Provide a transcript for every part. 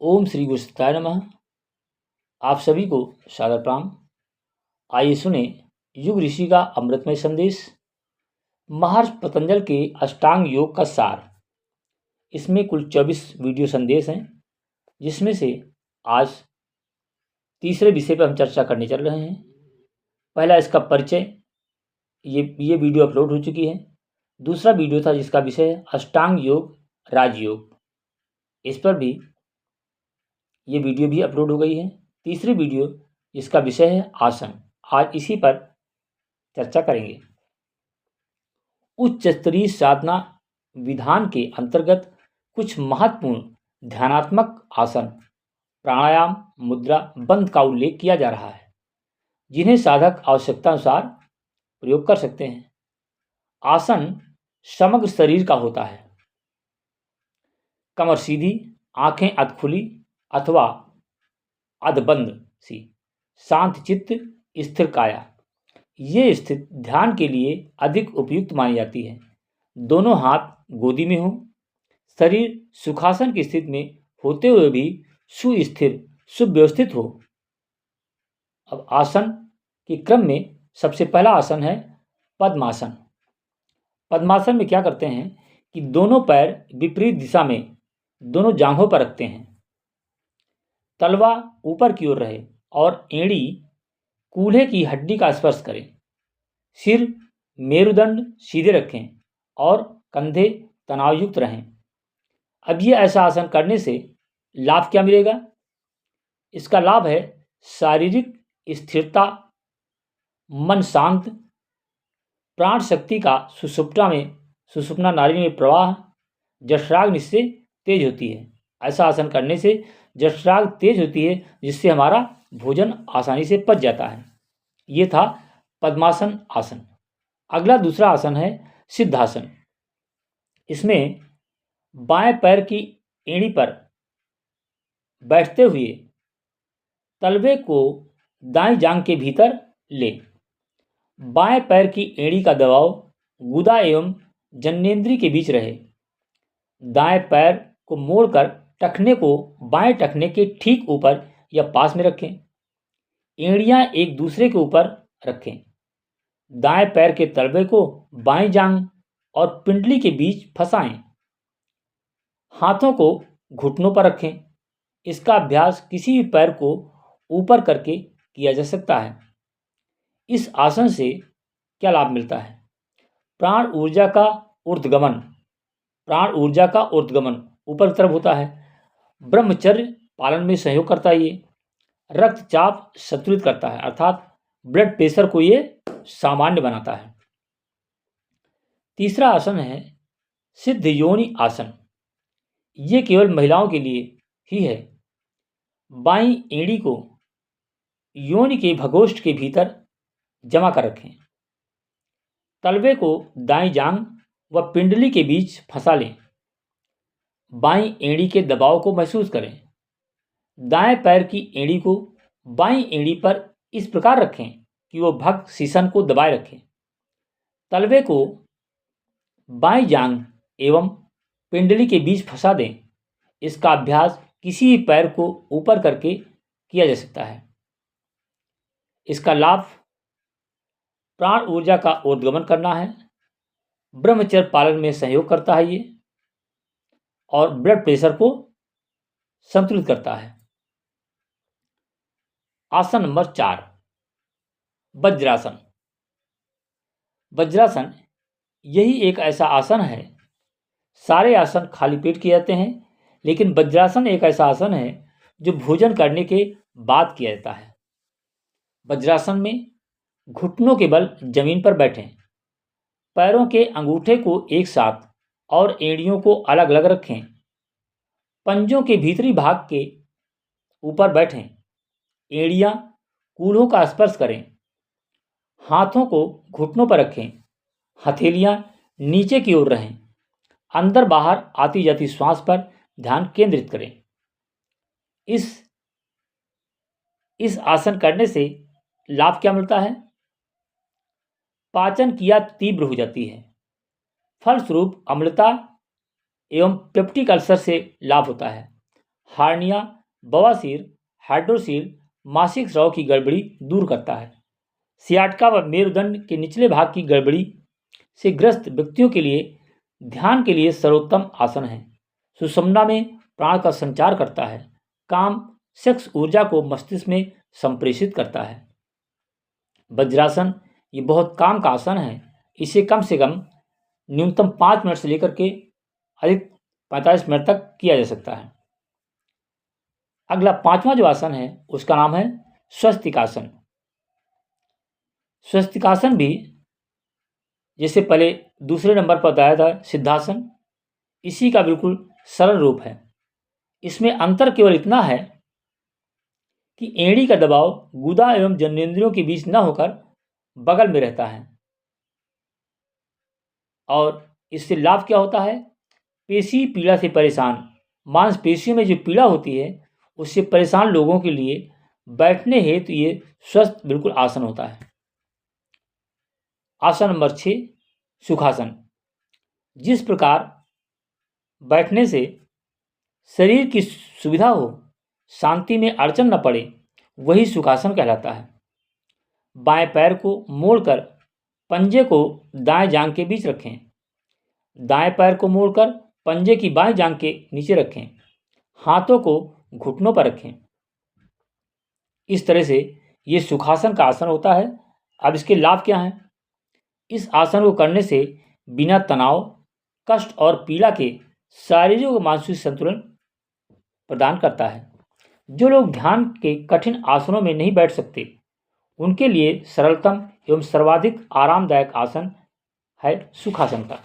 ओम श्री गुरुसाय नमः। आप सभी को सादर प्रणाम। आइए सुने युग ऋषि का अमृतमय संदेश, महर्षि पतंजल के अष्टांग योग का सार। इसमें कुल 24 वीडियो संदेश हैं, जिसमें से आज तीसरे विषय पर हम चर्चा करने चल रहे हैं। पहला इसका परिचय, ये वीडियो अपलोड हो चुकी है। दूसरा वीडियो था जिसका विषय है अष्टांग योग राजयोग, इस पर भी ये वीडियो भी अपलोड हो गई है। तीसरी वीडियो जिसका विषय है आसन, आज इसी पर चर्चा करेंगे। उच्च स्तरीय साधना विधान के अंतर्गत कुछ महत्वपूर्ण ध्यानात्मक आसन, प्राणायाम, मुद्रा, बंध का उल्लेख किया जा रहा है, जिन्हें साधक आवश्यकता अनुसार प्रयोग कर सकते हैं। आसन समग्र शरीर का होता है। कमर सीधी, आंखें अधखुली अथवा अधबंद सी, शांत चित्त, स्थिर काया, ये स्थिति ध्यान के लिए अधिक उपयुक्त मानी जाती है। दोनों हाथ गोदी में हो, शरीर सुखासन की स्थिति में होते हुए भी सुस्थिर सुव्यवस्थित हो। अब आसन के क्रम में सबसे पहला आसन है पद्मासन। पद्मासन में क्या करते हैं कि दोनों पैर विपरीत दिशा में दोनों जांघों पर रखते हैं। तलवा ऊपर की ओर रहे और एड़ी कूल्हे की हड्डी का स्पर्श करें। सिर मेरुदंड सीधे रखें और कंधे तनावयुक्त रहें। अब ये ऐसा आसन करने से लाभ क्या मिलेगा? इसका लाभ है शारीरिक स्थिरता, मन शांत, प्राण शक्ति का सुषुप्ना नाड़ी में प्रवाह, जठराग्नि निश्चय तेज होती है। ऐसा आसन करने से जठराग्नि तेज होती है, जिससे हमारा भोजन आसानी से पच जाता है। ये था पद्मासन आसन। अगला दूसरा आसन है सिद्धासन। इसमें बाएं पैर की एड़ी पर बैठते हुए तलवे को दाएं जांघ के भीतर ले। बाएं पैर की एड़ी का दबाव गुदा एवं जनेंद्री के बीच रहे। दाएं पैर को मोड़कर टखने को बाएं टखने के ठीक ऊपर या पास में रखें। एड़ियां एक दूसरे के ऊपर रखें। दाएं पैर के तलवे को बाएं जांघ और पिंडली के बीच फंसाएं। हाथों को घुटनों पर रखें। इसका अभ्यास किसी भी पैर को ऊपर करके किया जा सकता है। इस आसन से क्या लाभ मिलता है? प्राण ऊर्जा का ऊर्ध्वगमन ऊपर की तरफ होता है। ब्रह्मचर्य पालन में सहयोग करता है। ये रक्तचाप संतुलित करता है, अर्थात ब्लड प्रेशर को ये सामान्य बनाता है। तीसरा आसन है सिद्ध योनि आसन। ये केवल महिलाओं के लिए ही है। बाईं एड़ी को योनि के भगोष्ठ के भीतर जमा कर रखें। तलवे को दाईं जांघ व पिंडली के बीच फंसा लें। बाईं एड़ी के दबाव को महसूस करें। दाएं पैर की एड़ी को बाईं एड़ी पर इस प्रकार रखें कि वो भग शीशन को दबाए रखें। तलवे को बाईं जांघ एवं पिंडली के बीच फंसा दें। इसका अभ्यास किसी भी पैर को ऊपर करके किया जा सकता है। इसका लाभ प्राण ऊर्जा का ऊर्ध्वगमन करना है, ब्रह्मचर्य पालन में सहयोग करता है ये, और ब्लड प्रेशर को संतुलित करता है। आसन नंबर 4 वज्रासन। वज्रासन यही एक ऐसा आसन है, सारे आसन खाली पेट किए जाते हैं, लेकिन वज्रासन एक ऐसा आसन है जो भोजन करने के बाद किया जाता है। वज्रासन में घुटनों के बल जमीन पर बैठें। पैरों के अंगूठे को एक साथ और एड़ियों को अलग अलग रखें। पंजों के भीतरी भाग के ऊपर बैठें। एड़ियां कूल्हों का स्पर्श करें। हाथों को घुटनों पर रखें। हथेलियां नीचे की ओर रहें। अंदर बाहर आती जाती श्वास पर ध्यान केंद्रित करें। इस आसन करने से लाभ क्या मिलता है? पाचन क्रिया तीव्र हो जाती है। फलस्वरूप अम्लता एवं पेप्टिक अल्सर से लाभ होता है। हार्निया, बवासीर, हाइड्रोसील, मासिक स्राव की गड़बड़ी दूर करता है। सियाटका व मेरुदंड के निचले भाग की गड़बड़ी से ग्रस्त व्यक्तियों के लिए ध्यान के लिए सर्वोत्तम आसन है। सुषुम्ना में प्राण का संचार करता है। काम सेक्स ऊर्जा को मस्तिष्क में संप्रेषित करता है। वज्रासन ये बहुत काम का आसन है। इसे कम से कम न्यूनतम 5 मिनट से लेकर के अधिक 45 मिनट तक किया जा सकता है। अगला 5वां जो आसन है उसका नाम है स्वस्तिकासन। स्वस्तिकासन भी जैसे पहले दूसरे नंबर पर बताया था सिद्धासन, इसी का बिल्कुल सरल रूप है। इसमें अंतर केवल इतना है कि एड़ी का दबाव गुदा एवं जननेंद्रियों के बीच न होकर बगल में रहता है। और इससे लाभ क्या होता है? पेशी पीड़ा से परेशान, मांसपेशियों में जो पीड़ा होती है उससे परेशान लोगों के लिए बैठने हेतु ये स्वस्थ बिल्कुल आसन होता है। आसन नंबर 6 सुखासन। जिस प्रकार बैठने से शरीर की सुविधा हो, शांति में अड़चन न पड़े, वही सुखासन कहलाता है। बाएं पैर को मोड़कर पंजे को दाएं जांघ के बीच रखें। दाएं पैर को मोड़कर पंजे की बाएं जांघ के नीचे रखें। हाथों को घुटनों पर रखें। इस तरह से ये सुखासन का आसन होता है। अब इसके लाभ क्या हैं? इस आसन को करने से बिना तनाव, कष्ट और पीड़ा के शारीरिक और मानसिक संतुलन प्रदान करता है। जो लोग ध्यान के कठिन आसनों में नहीं बैठ सकते, उनके लिए सरलतम एवं सर्वाधिक आरामदायक आसन है सुखासन का।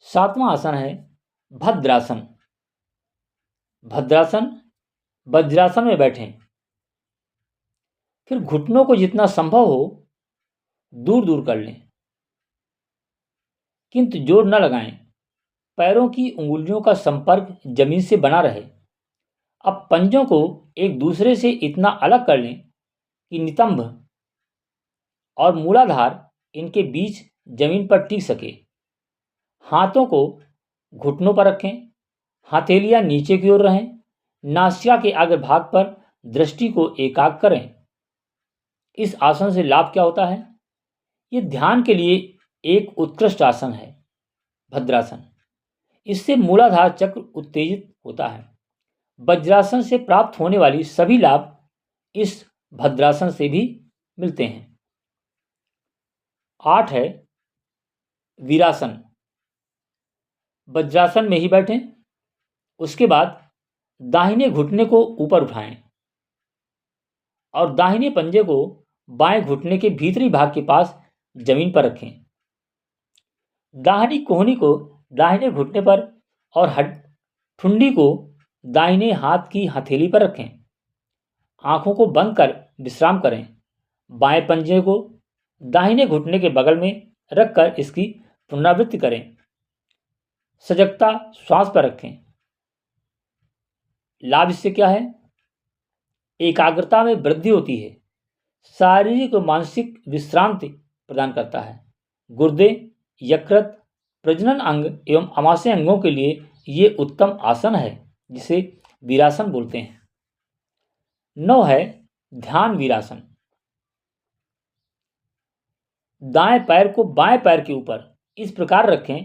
7वां आसन है भद्रासन। भद्रासन वज्रासन में बैठें। फिर घुटनों को जितना संभव हो दूर दूर कर लें, किंतु जोर न लगाएं। पैरों की उंगलियों का संपर्क जमीन से बना रहे। अब पंजों को एक दूसरे से इतना अलग कर लें कि नितंब और मूलाधार इनके बीच जमीन पर टिक सके। हाथों को घुटनों पर रखें। हथेलियां नीचे की ओर रहें। नासिका के अग्र भाग पर दृष्टि को एकाग्र करें। इस आसन से लाभ क्या होता है? ये ध्यान के लिए एक उत्कृष्ट आसन है भद्रासन। इससे मूलाधार चक्र उत्तेजित होता है। वज्रासन से प्राप्त होने वाली सभी लाभ इस भद्रासन से भी मिलते हैं। 8 है वीरासन। वज्रासन में ही बैठें। उसके बाद दाहिने घुटने को ऊपर उठाएं और दाहिने पंजे को बाएं घुटने के भीतरी भाग के पास जमीन पर रखें। दाहिनी कोहनी को दाहिने घुटने पर और ठुंडी को दाहिने हाथ की हथेली पर रखें। आंखों को बंद कर विश्राम करें। बाएं पंजे को दाहिने घुटने के बगल में रखकर इसकी पुनरावृत्ति करें। सजगता श्वास पर रखें। लाभ इससे क्या है? एकाग्रता में वृद्धि होती है। शारीरिक और मानसिक विश्रांति प्रदान करता है। गुर्दे, यकृत, प्रजनन अंग एवं आमाशय अंगों के लिए ये उत्तम आसन है, जिसे वीरासन बोलते हैं। 9 है ध्यान वीरासन। दाएं पैर को बाएं पैर के ऊपर इस प्रकार रखें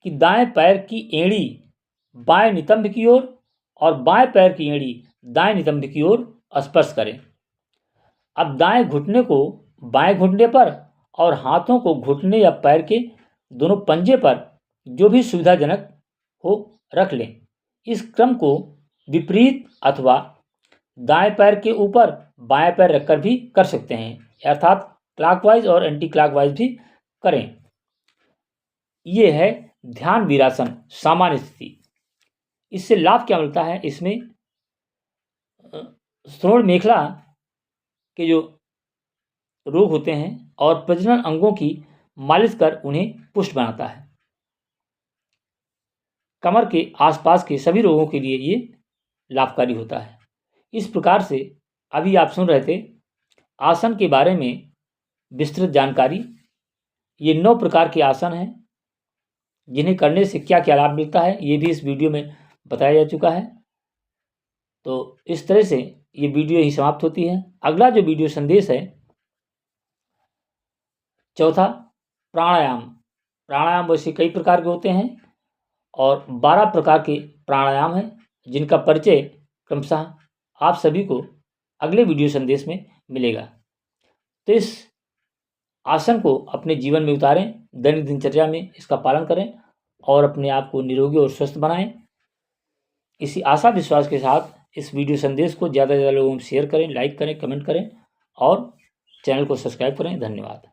कि दाएं पैर की एड़ी बाएं नितंब की ओर और बाएं पैर की एड़ी दाएं नितंब की ओर स्पर्श करें। अब दाएं घुटने को बाएं घुटने पर और हाथों को घुटने या पैर के दोनों पंजे पर जो भी सुविधाजनक हो रख लें। इस क्रम को विपरीत अथवा दाएं पैर के ऊपर बाएं पैर रखकर भी कर सकते हैं, अर्थात क्लॉकवाइज और एंटी क्लॉकवाइज भी करें। ये है ध्यान वीरासन सामान्य स्थिति। इससे लाभ क्या मिलता है? इसमें श्रोण मेखला के जो रोग होते हैं और प्रजनन अंगों की मालिश कर उन्हें पुष्ट बनाता है। कमर के आसपास के सभी रोगों के लिए ये लाभकारी होता है। इस प्रकार से अभी आप सुन रहे थे आसन के बारे में विस्तृत जानकारी। ये 9 प्रकार के आसन हैं जिन्हें करने से क्या क्या लाभ मिलता है ये भी इस वीडियो में बताया जा चुका है। तो इस तरह से ये वीडियो यहीं समाप्त होती है। अगला जो वीडियो संदेश है, चौथा, प्राणायाम। प्राणायाम वैसे कई प्रकार के होते हैं और 12 प्रकार के प्राणायाम हैं, जिनका परिचय क्रमशः आप सभी को अगले वीडियो संदेश में मिलेगा। तो इस आसन को अपने जीवन में उतारें, दैनिक दिनचर्या में इसका पालन करें और अपने आप को निरोगी और स्वस्थ बनाएं। इसी आशा विश्वास के साथ इस वीडियो संदेश को ज़्यादा से ज़्यादा लोगों में शेयर करें, लाइक करें, कमेंट करें और चैनल को सब्सक्राइब करें। धन्यवाद।